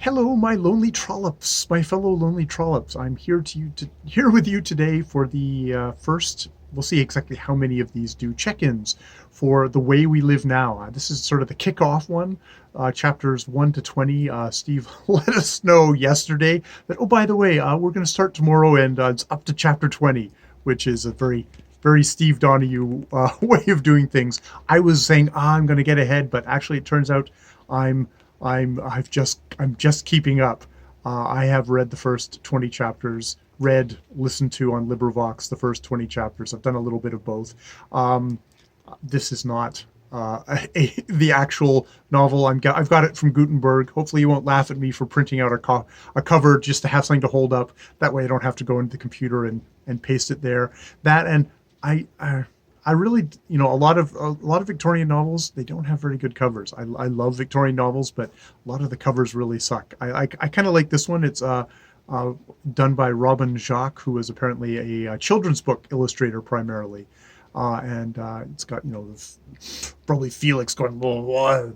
Hello, my lonely trollops, my fellow lonely trollops. I'm here with you today for the first. We'll see exactly how many of these do check-ins for the way we live now. This is sort of the kickoff one, chapters 1 to 20. Steve let us know yesterday that by the way, we're going to start tomorrow, and it's up to chapter 20, which is a very Steve Donoghue way of doing things. I was saying I'm going to get ahead, but actually it turns out I'm I'm just keeping up. I have read the first 20 chapters, listened to on LibriVox the first 20 chapters. I've done a little bit of both. Um, this is not the actual novel. I've got it from Gutenberg. Hopefully, you won't laugh at me for printing out a cover just to have something to hold up. That way, I don't have to go into the computer and paste it there. That and I really, a lot of Victorian novels, they don't have very good covers. I love Victorian novels, but a lot of the covers really suck. I kind of like this one. It's done by Robin Jacques, who is apparently a children's book illustrator primarily, and it's got probably Felix going, well,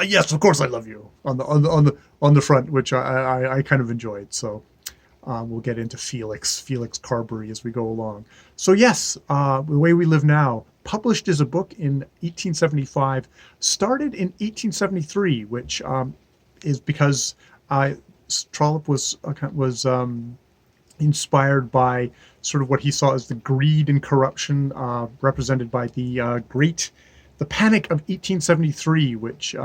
yes, of course I love you on the front, which I kind of enjoyed. So. We'll get into Felix Carberry as we go along. So yes, The Way We Live Now, published as a book in 1875, started in 1873, which is because Trollope was inspired by sort of what he saw as the greed and corruption represented by the Panic of 1873, which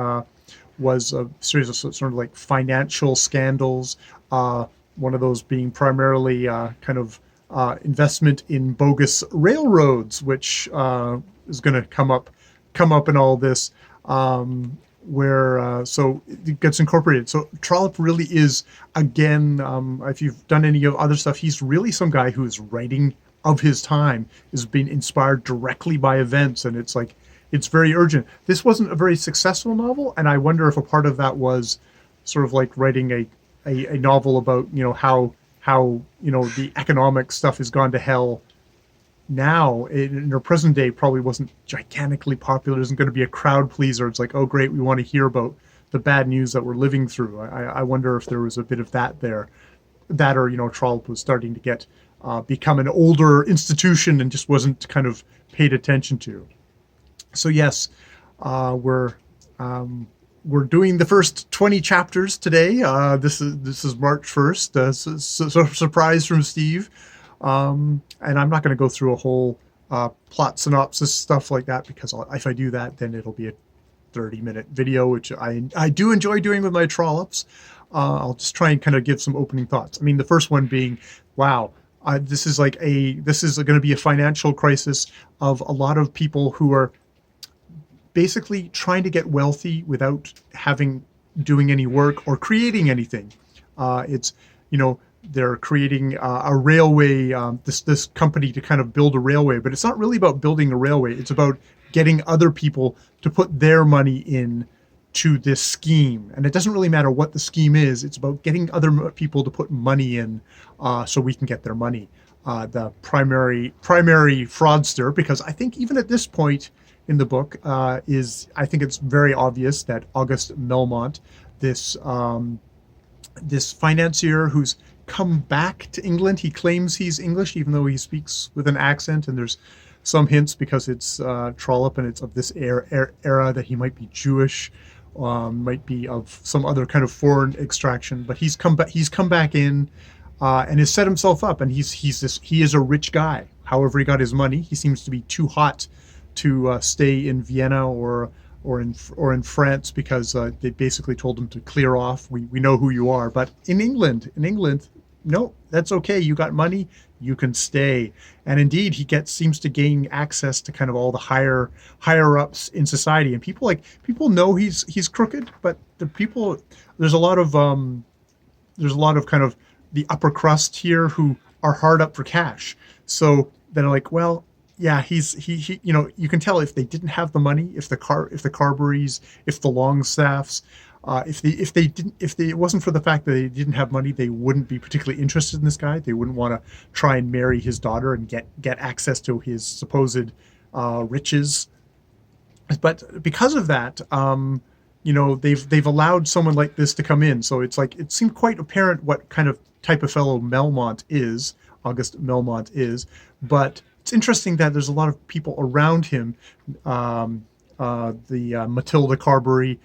was a series of sort of like financial scandals. One of those being primarily kind of investment in bogus railroads, which is going to come up in all this, where so it gets incorporated. So Trollope really is, again, if you've done any of other stuff, he's really some guy who is writing of his time, is being inspired directly by events, and it's very urgent. This wasn't a very successful novel, and I wonder if a part of that was sort of like writing a novel about how the economic stuff has gone to hell now in our present day. Probably wasn't gigantically popular, isn't going to be a crowd pleaser. It's like, oh great, we want to hear about the bad news that we're living through. I wonder if there was a bit of that there, that or Trollope was starting to get become an older institution and just wasn't kind of paid attention to. So yes, we're doing the first 20 chapters today. This is March 1st. Surprise from Steve. And I'm not going to go through a whole plot synopsis stuff like that, because if I do that, then it'll be a 30-minute video, which I do enjoy doing with my trollops. I'll just try and kind of give some opening thoughts. I mean, the first one being, wow, this is going to be a financial crisis of a lot of people who are basically trying to get wealthy without doing any work or creating anything. It's they're creating a railway, this company to kind of build a railway, but it's not really about building a railway. It's about getting other people to put their money in to this scheme, and it doesn't really matter what the scheme is. It's about getting other people to put money in, so we can get their money. The primary fraudster, because I think even at this point in the book, I think it's very obvious that August Melmont, this financier who's come back to England, he claims he's English even though he speaks with an accent, and there's some hints because it's Trollope and it's of this era that he might be Jewish, might be of some other kind of foreign extraction, but he's come back in and has set himself up, and he is a rich guy. However he got his money, he seems to be too hot to stay in Vienna or in France, because they basically told him to clear off. We know who you are. But in England, no, that's okay. You got money, you can stay. And indeed, he seems to gain access to kind of all the higher ups in society. And people know he's crooked, but there's a lot of kind of the upper crust here who are hard up for cash. So they're like, well, yeah, he you can tell if they didn't have the money, if the Carberries, if the Longstaffs, if it wasn't for the fact that they didn't have money, they wouldn't be particularly interested in this guy. They wouldn't want to try and marry his daughter and get access to his supposed riches. But because of that, they've allowed someone like this to come in. So it's like it seemed quite apparent what kind of type of fellow Melmont is, August Melmont is. But it's interesting that there's a lot of people around him. The Matilda Carberry,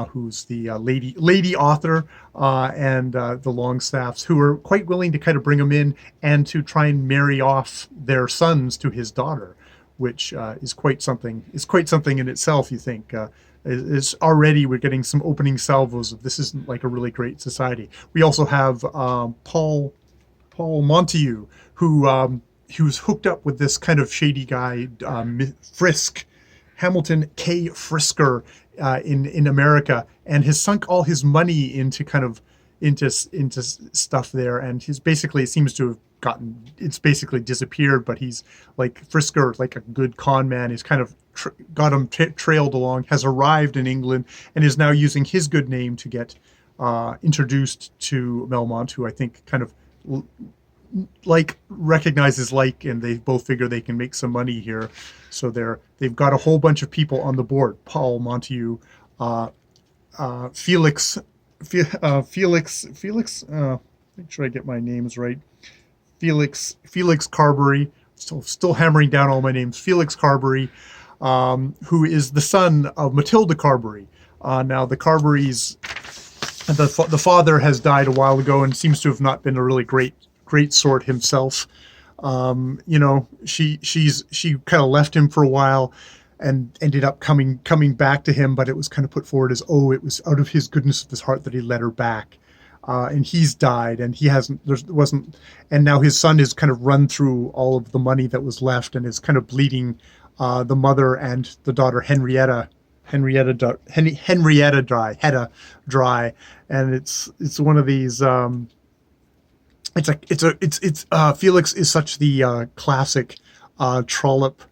who's the lady author, and the Longstaffs, who are quite willing to kind of bring him in and to try and marry off their sons to his daughter, which is quite something. Is quite something in itself. You think is already we're getting some opening salvos of this isn't like a really great society. We also have Paul Montague, who's hooked up with this kind of shady guy, Frisk, Hamilton K. Frisker, in America, and has sunk all his money into kind of into stuff there, and he's basically seems to have it's basically disappeared. But he's like Frisker, like a good con man, is kind of got him trailed along, has arrived in England, and is now using his good name to get introduced to Melmont, who I think kind of like recognizes like, and they both figure they can make some money here. So they've got a whole bunch of people on the board: Paul Montague, Felix, make sure I get my names right. Felix Carberry, still hammering down all my names. Felix Carberry, who is the son of Matilda Carberry. Now the Carberries, the father has died a while ago and seems to have not been a really great sort himself. She kind of left him for a while and ended up coming back to him, but it was kind of put forward as, it was out of his goodness of his heart that he let her back. And he's died, and and now his son has kind of run through all of the money that was left and is kind of bleeding the mother and the daughter Henrietta dry, and it's one of these. Felix is such the classic Trollope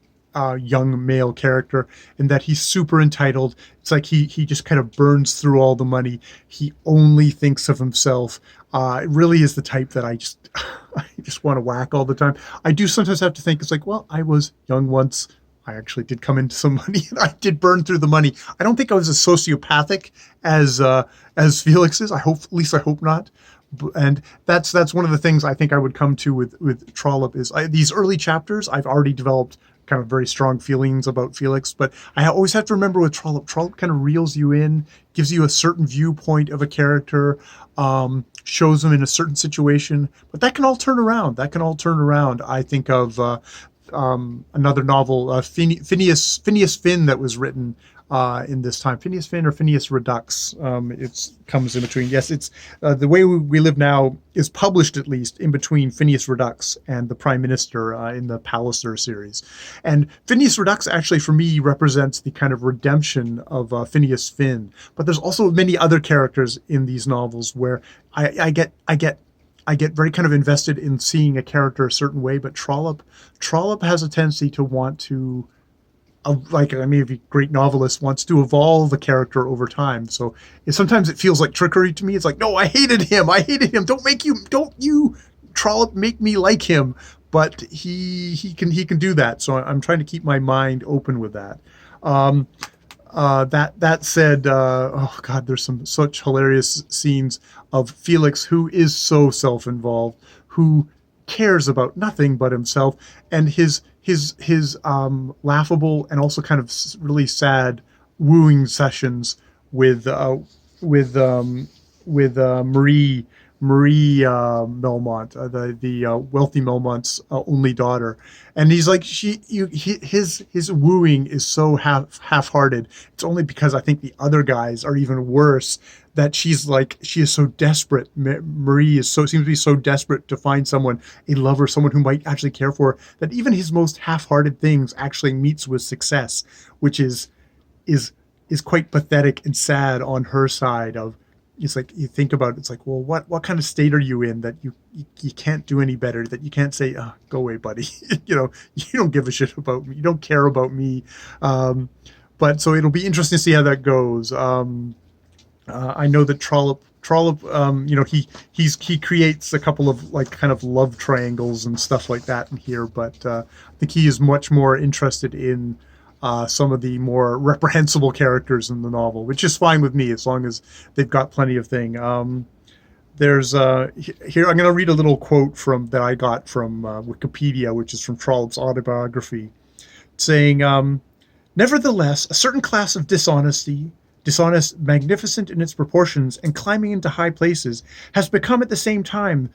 young male character in that he's super entitled. It's like he just kind of burns through all the money. He only thinks of himself. It really is the type that I just I just want to whack all the time. I do sometimes have to think, it's like, well, I was young once. I actually did come into some money, and I did burn through the money. I don't think I was as sociopathic as Felix is. At least I hope not. And that's one of the things I think I would come to with Trollope is these early chapters. I've already developed kind of very strong feelings about Felix, but I always have to remember with Trollope kind of reels you in, gives you a certain viewpoint of a character, shows them in a certain situation, but that can all turn around. I think of another novel, Phineas Finn, that was written in this time. Phineas Finn or Phineas Redux. It comes in between. Yes, it's The Way We Live Now is published at least in between Phineas Redux and the Prime Minister in the Palliser series. And Phineas Redux actually for me represents the kind of redemption of Phineas Finn. But there's also many other characters in these novels where I get very kind of invested in seeing a character a certain way, but Trollope has a tendency to want to, if a great novelist wants to evolve a character over time. So sometimes it feels like trickery to me. It's like, no, I hated him. Don't you, Trollope, make me like him. But he can do that. So I'm trying to keep my mind open with that. That said, oh God, there's some such hilarious scenes of Felix, who is so self-involved, who cares about nothing but himself, and his laughable and also kind of really sad wooing sessions with Marie Melmont, the wealthy Melmont's only daughter, and he's like his wooing is so half-hearted. It's only because I think the other guys are even worse, that she is so desperate. Marie seems to be so desperate to find someone, a lover, someone who might actually care for her, that even his most half-hearted things actually meets with success, which is quite pathetic and sad on her side of. It's like you think about it, it's like, well, what kind of state are you in that you can't do any better, that you can't say, go away, buddy. You don't give a shit about me, you don't care about me. But so it'll be interesting to see how that goes. I know that Trollope, he creates a couple of like kind of love triangles and stuff like that in here, but I think he is much more interested in some of the more reprehensible characters in the novel, which is fine with me as long as they've got plenty of thing. There's here I'm going to read a little quote from that I got from Wikipedia, which is from Trollope's autobiography, saying, "Nevertheless, a certain class of dishonest, magnificent in its proportions, and climbing into high places, has become at the same time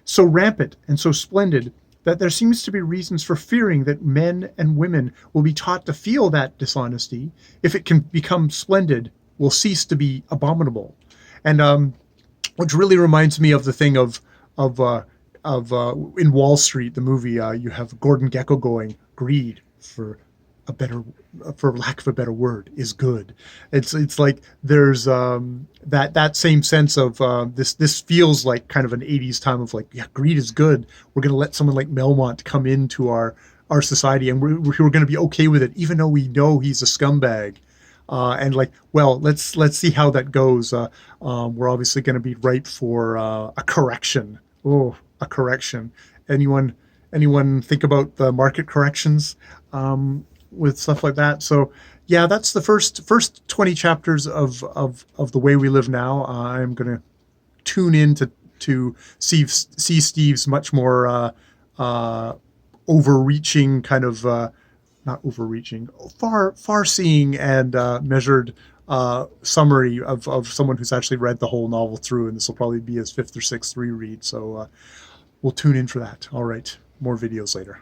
so rampant and so splendid that there seems to be reasons for fearing that men and women will be taught to feel that dishonesty, if it can become splendid, will cease to be abominable." And which really reminds me of the thing of in Wall Street, the movie. You have Gordon Gekko going, "Greed, a better, for lack of a better word, is good." It's like there's that same sense of this feels like kind of an 80s time of like, yeah, greed is good. We're going to let someone like Melmont come into our society, and we're going to be okay with it, even though we know he's a scumbag. And like, well, let's see how that goes. We're obviously going to be ripe for a correction. Oh, a correction. Anyone think about the market corrections with stuff like that? So yeah, that's the first 20 chapters of The Way We Live Now. I'm going to tune in to see Steve's much more overreaching kind of not overreaching, far-seeing and measured summary of someone who's actually read the whole novel through, and this will probably be his fifth or sixth reread. So we'll tune in for that. All right, more videos later.